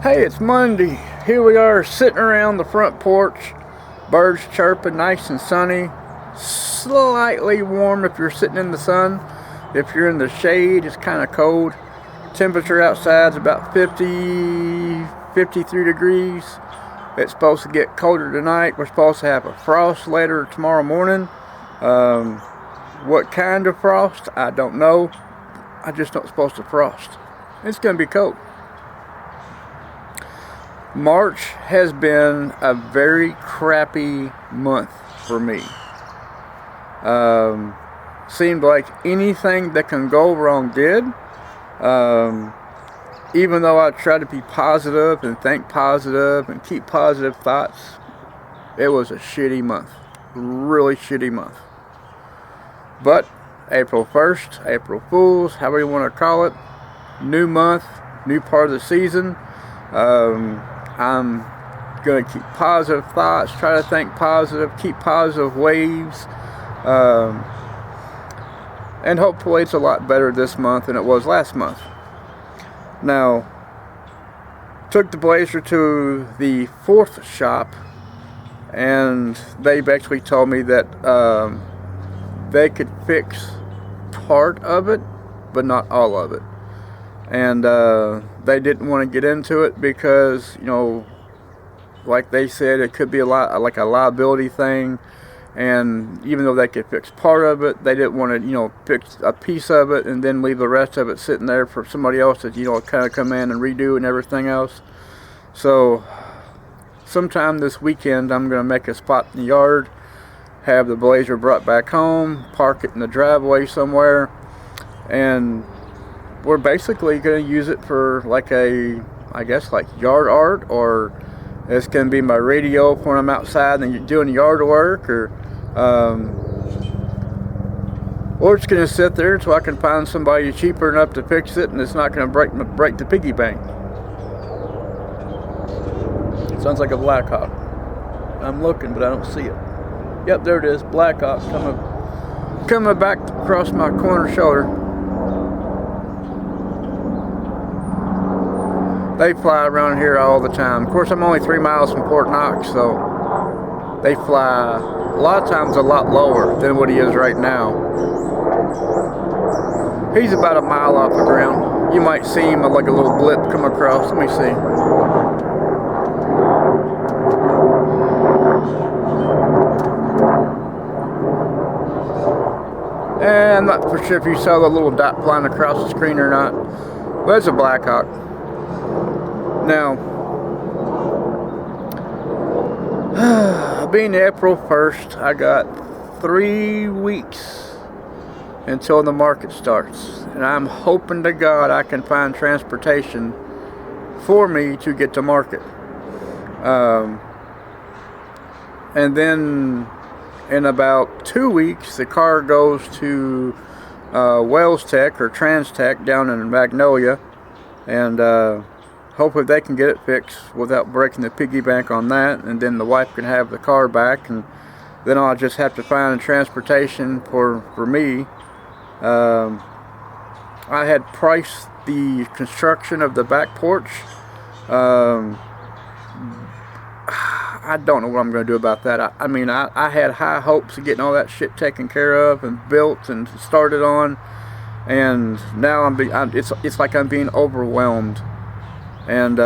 Hey, it's Monday. Here we are sitting around the front porch. Birds chirping, nice and sunny. Slightly warm if you're sitting in the sun. If you're in the shade, it's kind of cold. Temperature outside is about 53 degrees. It's supposed to get colder tonight. We're supposed to have a frost later tomorrow morning. What kind of frost? I don't know. I just know it's supposed to frost. It's going to be cold. March has been a very crappy month for me. Seemed like anything that can go wrong did. Even though I try to be positive and think positive and keep positive thoughts, it was a shitty month. Really shitty month. But April 1st, April Fools, however you want to call it, new month, new part of the season. I'm going to keep positive thoughts, try to think positive, keep positive waves, and hopefully it's a lot better this month than it was last month. Now, took the Blazer to the fourth shop, and they basically told me that they could fix part of it, but not all of it. And they didn't want to get into it because, you know, like they said, it could be like a liability thing. And even though they could fix part of it, they didn't want to, you know, fix a piece of it and then leave the rest of it sitting there for somebody else to, you know, kind of come in and redo and everything else. So sometime this weekend, I'm going to make a spot in the yard, have the Blazer brought back home, park it in the driveway somewhere, and we're basically going to use it for like I guess like yard art, or it's going to be my radio when I'm outside and doing yard work, or it's going to sit there until I can find somebody cheaper enough to fix it and it's not going to break the piggy bank. Sounds like a Blackhawk. I'm looking, but I don't see it. Yep, there it is, Blackhawk coming back across my corner shoulder. They fly around here all the time. Of course, I'm only 3 miles from Fort Knox, so they fly a lot of times a lot lower than what he is right now. He's about a mile off the ground. You might see him like a little blip come across. Let me see. And I'm not for sure if you saw the little dot flying across the screen or not. But it's a Blackhawk. Now, being April 1st, I got 3 weeks until the market starts. And I'm hoping to God I can find transportation for me to get to market. And then in about 2 weeks, the car goes to Wells Tech or Trans Tech down in Magnolia. And hopefully they can get it fixed without breaking the piggy bank on that, and then the wife can have the car back, and then I'll just have to find transportation for me. I had priced the construction of the back porch. I don't know what I'm going to do about that. I mean, I had high hopes of getting all that shit taken care of and built and started on, and now it's like I'm being overwhelmed. And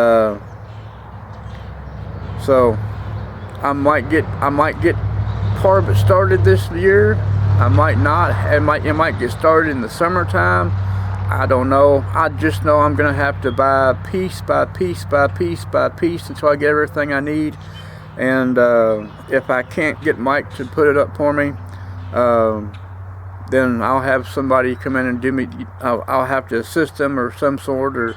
so I might get part of it started this year. I might not. It might get started in the summertime. I don't know. I just know I'm gonna have to buy piece by piece by piece by piece until I get everything I need. And if I can't get Mike to put it up for me, then I'll have somebody come in and do me. I'll have to assist them or some sort, or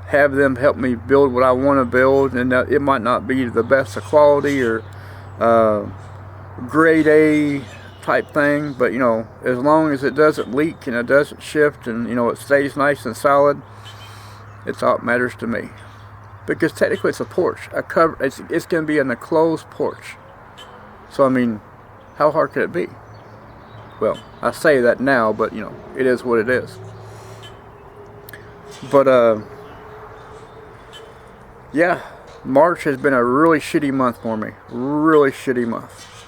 have them help me build what I want to build. And it might not be the best of quality or grade A type thing, but you know, as long as it doesn't leak and it doesn't shift and you know it stays nice and solid, it's all that matters to me. Because technically it's a porch, it's going to be an enclosed porch. So I mean, how hard could it be? Well, I say that now, but you know, it is what it is. But yeah, March has been a really shitty month for me. Really shitty month.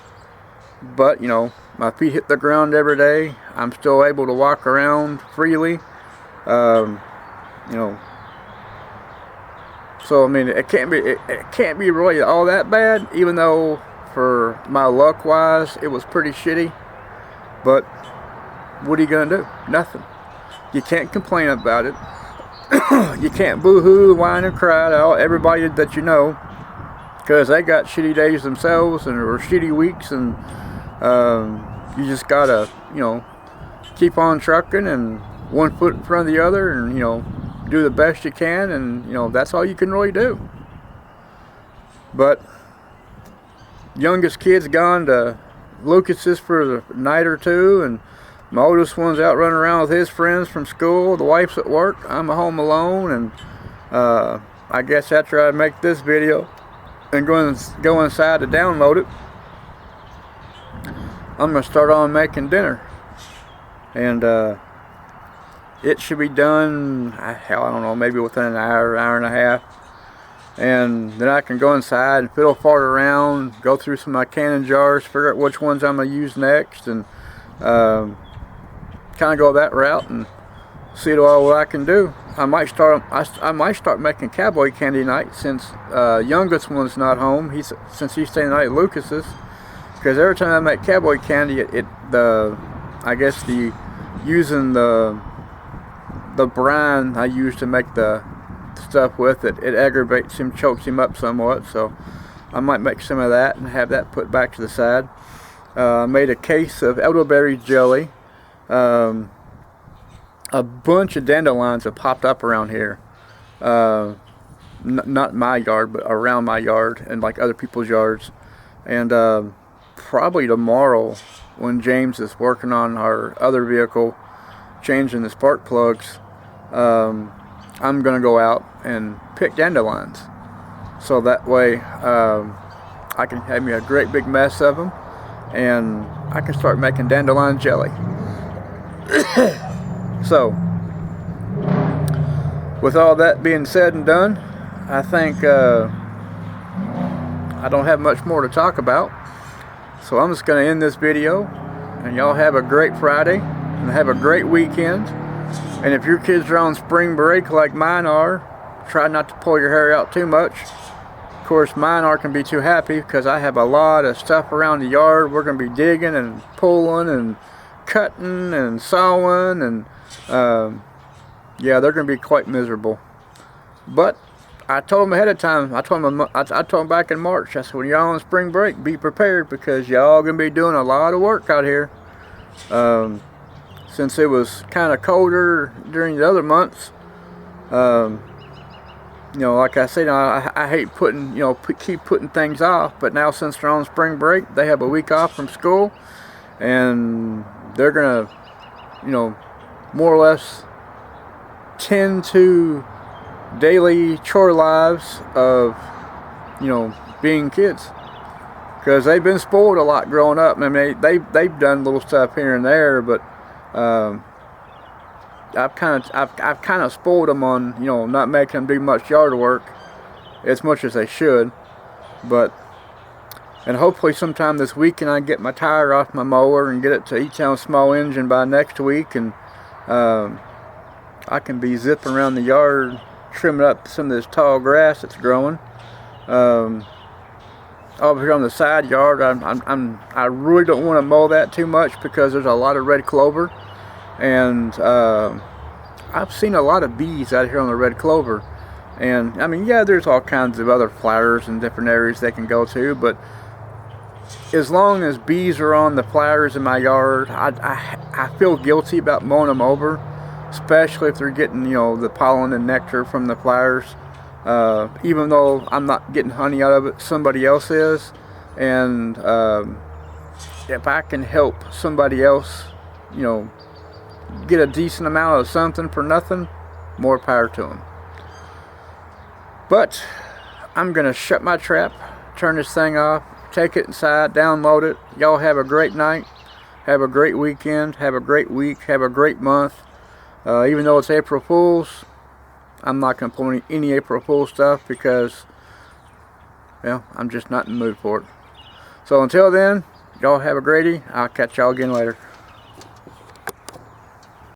But, you know, my feet hit the ground every day. I'm still able to walk around freely. You know, so I mean, it can't be really all that bad, even though for my luck wise it was pretty shitty. But what are you gonna do? Nothing. You can't complain about it. You can't boo-hoo, whine and cry to everybody that you know, because they got shitty days themselves and or shitty weeks, and you just gotta, you know, keep on trucking and one foot in front of the other, and, you know, do the best you can, and, you know, that's all you can really do. But youngest kid's gone to Lucas's for a night or two, and my oldest one's out running around with his friends from school. The wife's at work. I'm at home alone, and I guess after I make this video and go inside to download it, I'm gonna start on making dinner, and it should be done, hell, I don't know, maybe within an hour, hour and a half. And then I can go inside and fiddle fart around, go through some of my canning jars, figure out which ones I'm going to use next, and kind of go that route and see what I can do. I might start making cowboy candy night, since youngest one's not home. Since he's staying the night at Lucas's, because every time I make cowboy candy, using the brine I use to make the stuff with it aggravates him, chokes him up somewhat. So I might make some of that and have that put back to the side. I made a case of elderberry jelly. A bunch of dandelions have popped up around here. Not my yard, but around my yard and like other people's yards. And probably tomorrow, when James is working on our other vehicle, changing the spark plugs, I'm gonna go out and pick dandelions, so that way I can have me a great big mess of them, and I can start making dandelion jelly. So with all that being said and done, I think I don't have much more to talk about, so I'm just gonna end this video, and y'all have a great Friday and have a great weekend. And if your kids are on spring break like mine are, try not to pull your hair out too much. Of course, mine aren't going to be too happy because I have a lot of stuff around the yard. We're going to be digging and pulling and cutting and sawing, and yeah, they're going to be quite miserable. But I told them ahead of time. I told them back in March. I said, when y'all on spring break, be prepared, because y'all going to be doing a lot of work out here. Since it was kind of colder during the other months, you know, like I said, I hate keep putting things off. But now, since they're on spring break, they have a week off from school, and they're gonna, you know, more or less tend to daily chore lives of, you know, being kids, because they've been spoiled a lot growing up. I mean, they've done little stuff here and there, but I've kind of spoiled them on, you know, not making them do much yard work as much as they should. And hopefully sometime this weekend I get my tire off my mower and get it to E-Town small engine by next week, and I can be zipping around the yard trimming up some of this tall grass that's growing. Over here on the side yard, I really don't want to mow that too much, because there's a lot of red clover, and I've seen a lot of bees out here on the red clover. And I mean, yeah, there's all kinds of other flowers and different areas they can go to, but as long as bees are on the flowers in my yard, I feel guilty about mowing them over, especially if they're getting, you know, the pollen and nectar from the flowers. Even though I'm not getting honey out of it, somebody else is. And if I can help somebody else, you know, get a decent amount of something for nothing, more power to them. But I'm gonna shut my trap, turn this thing off, take it inside, download it. Y'all have a great night, have a great weekend, have a great week, have a great month. Even though it's April Fool's, I'm not going to pull any April Fool stuff because, well, I'm just not in the mood for it. So until then, y'all have a greaty. I'll catch y'all again later.